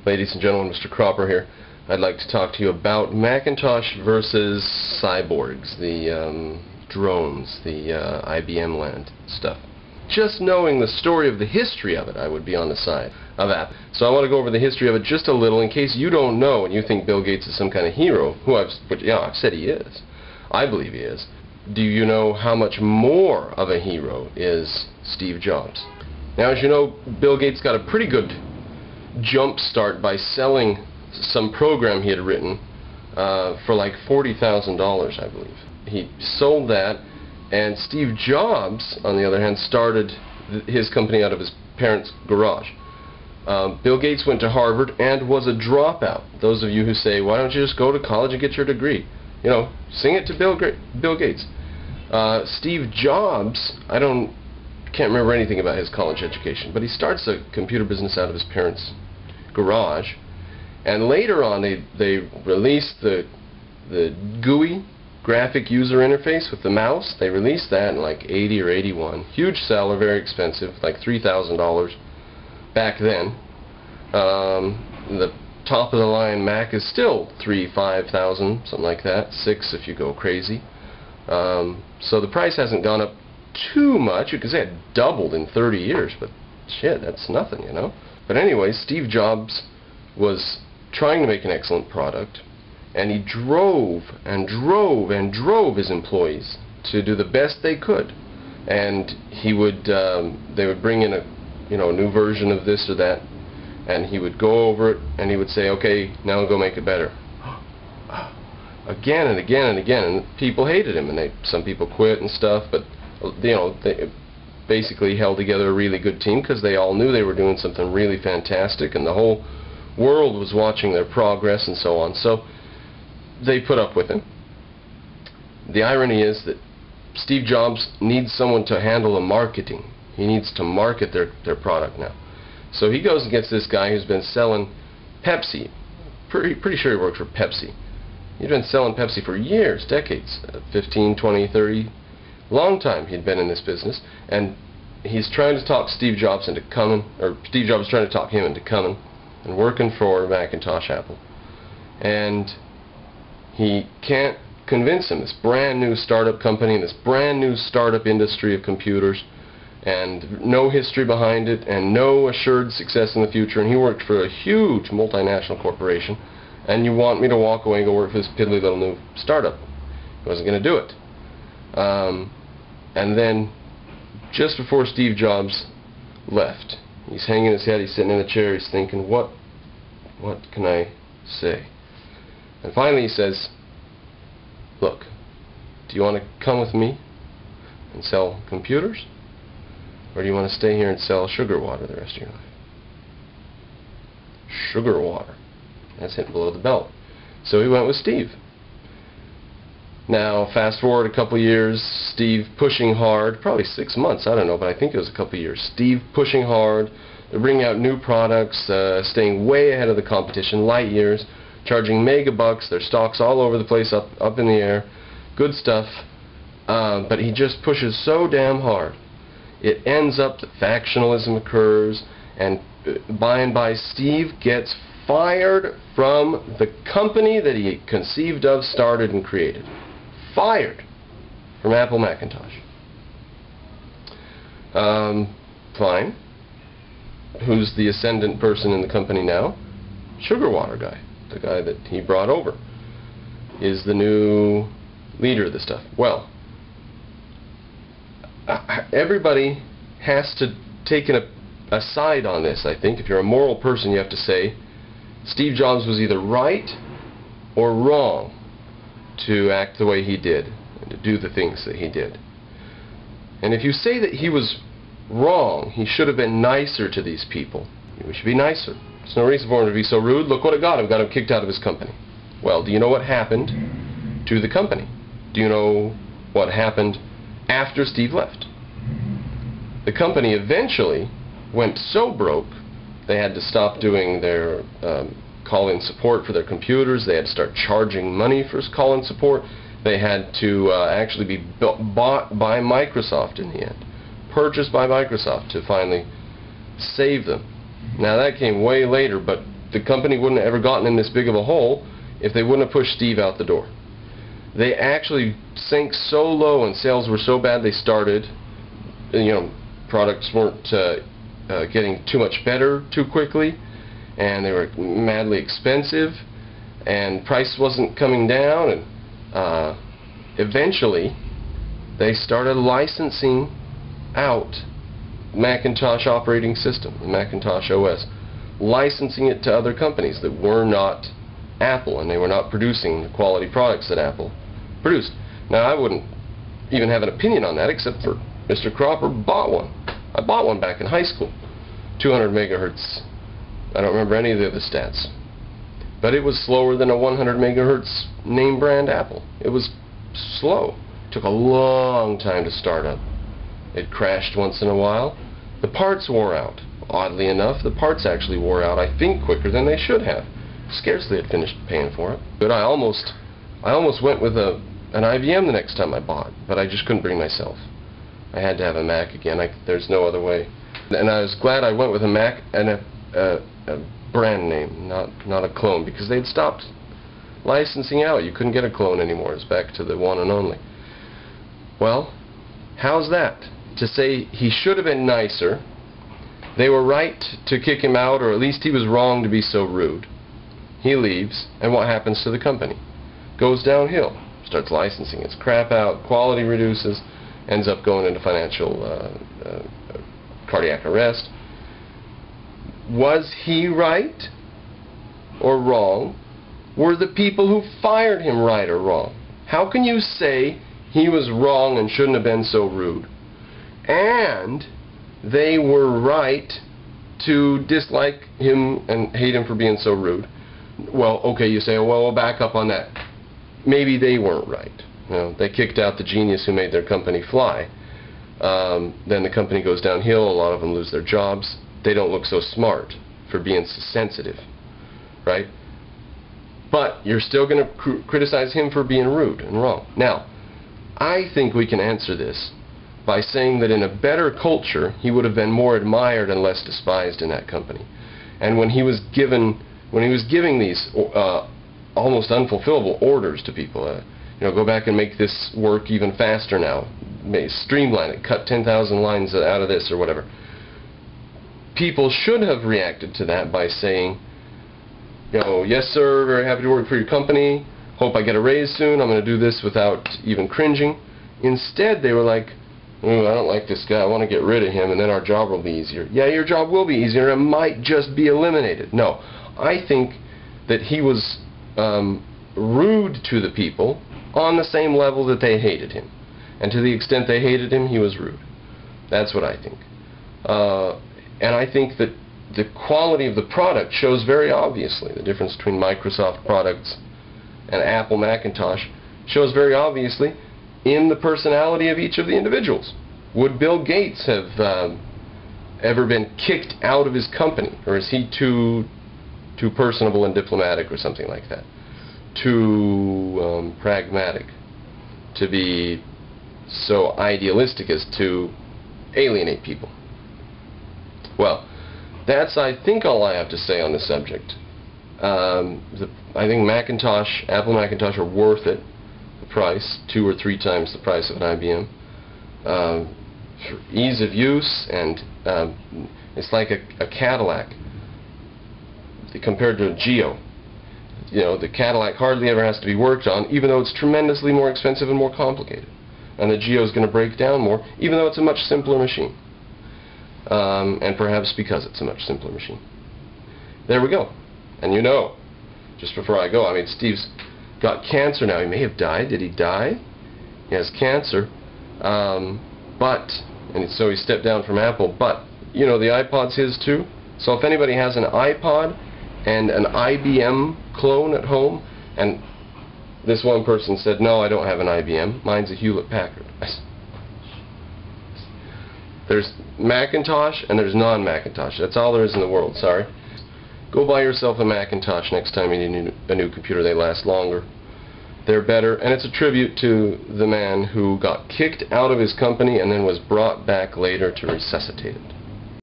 Ladies and gentlemen, Mr. Cropper here. I'd like to talk to you about Macintosh versus cyborgs, the drones, the IBM land stuff. Just knowing the story of the history of it, I would be on the side of Apple. So I want to go over the history of it just a little in case you don't know and you think Bill Gates is some kind of hero, who I've said he is. I believe he is. Do you know how much more of a hero is Steve Jobs? Now, as you know, Bill Gates got a pretty good jump start by selling some program he had written for like $40,000, I believe. He sold that, and Steve Jobs, on the other hand, started his company out of his parents' garage. Bill Gates went to Harvard and was a dropout. Those of you who say, why don't you just go to college and get your degree? You know, sing it to Bill Gates. Steve Jobs, can't remember anything about his college education, but he starts a computer business out of his parents' garage, and later on they released the GUI, graphic user interface with the mouse. They released that in like 80 or 81. Huge seller, very expensive, like $3,000 back then. The top of the line Mac is still $5,000, something like that, $6,000 if you go crazy. So the price hasn't gone up too much. You could say it doubled in 30 years, but shit, that's nothing, you know. But anyway, Steve Jobs was trying to make an excellent product, and he drove and drove and drove his employees to do the best they could. And he would, they would bring in a new version of this or that, and he would go over it, and he would say, okay, now go make it better. Again and again and again, and people hated him, and some people quit and stuff, but they basically held together a really good team because they all knew they were doing something really fantastic, and the whole world was watching their progress and so on. So they put up with him. The irony is that Steve Jobs needs someone to handle the marketing. He needs to market their product now. So he goes and gets this guy who's been selling Pepsi. Pretty sure he worked for Pepsi. He'd been selling Pepsi for years, decades, 15, 20, 30, long time he'd been in this business, and he's trying to talk Steve Jobs into coming, or Steve Jobs is trying to talk him into coming and working for Macintosh Apple. And he can't convince him. This brand new startup company, this brand new startup industry of computers, and no history behind it, and no assured success in the future, and he worked for a huge multinational corporation, and you want me to walk away and go work for this piddly little new startup. He wasn't going to do it. And then, just before Steve Jobs left, he's hanging his head, he's sitting in a chair, he's thinking, what can I say? And finally he says, look, do you want to come with me and sell computers? Or do you want to stay here and sell sugar water the rest of your life? Sugar water. That's hitting below the belt. So he went with Steve. Now, fast forward a couple years, Steve pushing hard, probably 6 months, I don't know, but I think it was a couple years. Steve pushing hard, they're bringing out new products, staying way ahead of the competition, light years, charging mega bucks, their stocks all over the place, up in the air, good stuff, but he just pushes so damn hard. It ends up that factionalism occurs, and by and by Steve gets fired from the company that he conceived of, started, and created. Fired from Apple Macintosh. Fine. Who's the ascendant person in the company now? Sugar water guy. The guy that he brought over is the new leader of the stuff. Well, everybody has to take a side on this, I think. If you're a moral person, you have to say Steve Jobs was either right or wrong to act the way he did and to do the things that he did. And if you say that he was wrong, he should have been nicer to these people. We should be nicer. There's no reason for him to be so rude. Look what it got him. Got him kicked out of his company. Well, do you know what happened to the company? Do you know what happened after Steve left? The company eventually went so broke they had to stop doing their call-in support for their computers. They had to start charging money for call-in support. They had to actually be bought by Microsoft in the end, purchased by Microsoft to finally save them. Now that came way later, but the company wouldn't have ever gotten in this big of a hole if they wouldn't have pushed Steve out the door. They actually sank so low and sales were so bad they started, products weren't getting too much better too quickly, and they were madly expensive, and price wasn't coming down, and eventually they started licensing out Macintosh operating system, the Macintosh OS, licensing it to other companies that were not Apple, and they were not producing the quality products that Apple produced. Now, I wouldn't even have an opinion on that except for Mr. Cropper bought one. I bought one back in high school. 200 megahertz. I don't remember any of the other stats. But it was slower than a 100 megahertz name brand Apple. It was slow. It took a long time to start up. It crashed once in a while. The parts wore out. Oddly enough, the parts actually wore out, I think, quicker than they should have. Scarcely had finished paying for it. But I almost went with an IBM the next time I bought, but I just couldn't bring myself. I had to have a Mac again. There's no other way. And I was glad I went with a Mac and a brand name, not a clone, because they'd stopped licensing out. You couldn't get a clone anymore. It's back to the one and only. Well, how's that? To say he should have been nicer, they were right to kick him out, or at least he was wrong to be so rude. He leaves, and what happens to the company? Goes downhill. Starts licensing its crap out, quality reduces, ends up going into financial cardiac arrest. Was he right or wrong? Were the people who fired him right or wrong? How can you say he was wrong and shouldn't have been so rude, and they were right to dislike him and hate him for being so rude? Well, okay, you say, well, we'll back up on that. Maybe they weren't right. They kicked out the genius who made their company fly. Then the company goes downhill. A lot of them lose their jobs. They don't look so smart for being so sensitive, right? But you're still going to criticize him for being rude and wrong. Now, I think we can answer this by saying that in a better culture, he would have been more admired and less despised in that company. And when he was giving these almost unfulfillable orders to people, go back and make this work even faster now, streamline it, cut 10,000 lines out of this or whatever. People should have reacted to that by saying, yes sir, very happy to work for your company, hope I get a raise soon, I'm going to do this without even cringing. Instead they were like, I don't like this guy, I want to get rid of him, and then our job will be easier. Yeah, your job will be easier, it might just be eliminated. No, I think that he was rude to the people on the same level that they hated him. And to the extent they hated him, he was rude. That's what I think. And I think that the quality of the product shows very obviously. The difference between Microsoft products and Apple Macintosh shows very obviously in the personality of each of the individuals. Would Bill Gates have ever been kicked out of his company? Or is he too personable and diplomatic or something like that? Too pragmatic to be so idealistic as to alienate people? Well, that's, I think, all I have to say on the subject. I think Apple Macintosh are worth it, the price, 2 or 3 times the price of an IBM. For ease of use, and it's like a Cadillac compared to a Geo. The Cadillac hardly ever has to be worked on, even though it's tremendously more expensive and more complicated. And the Geo is going to break down more, even though it's a much simpler machine. And perhaps because it's a much simpler machine. There we go. And just before I go, Steve's got cancer now. He may have died. Did he die? He has cancer. And so he stepped down from Apple. But, the iPod's his too. So if anybody has an iPod and an IBM clone at home, and this one person said, no, I don't have an IBM. Mine's a Hewlett-Packard. There's Macintosh and there's non-Macintosh. That's all there is in the world, sorry. Go buy yourself a Macintosh next time you need a new computer. They last longer. They're better, and it's a tribute to the man who got kicked out of his company and then was brought back later to resuscitate it.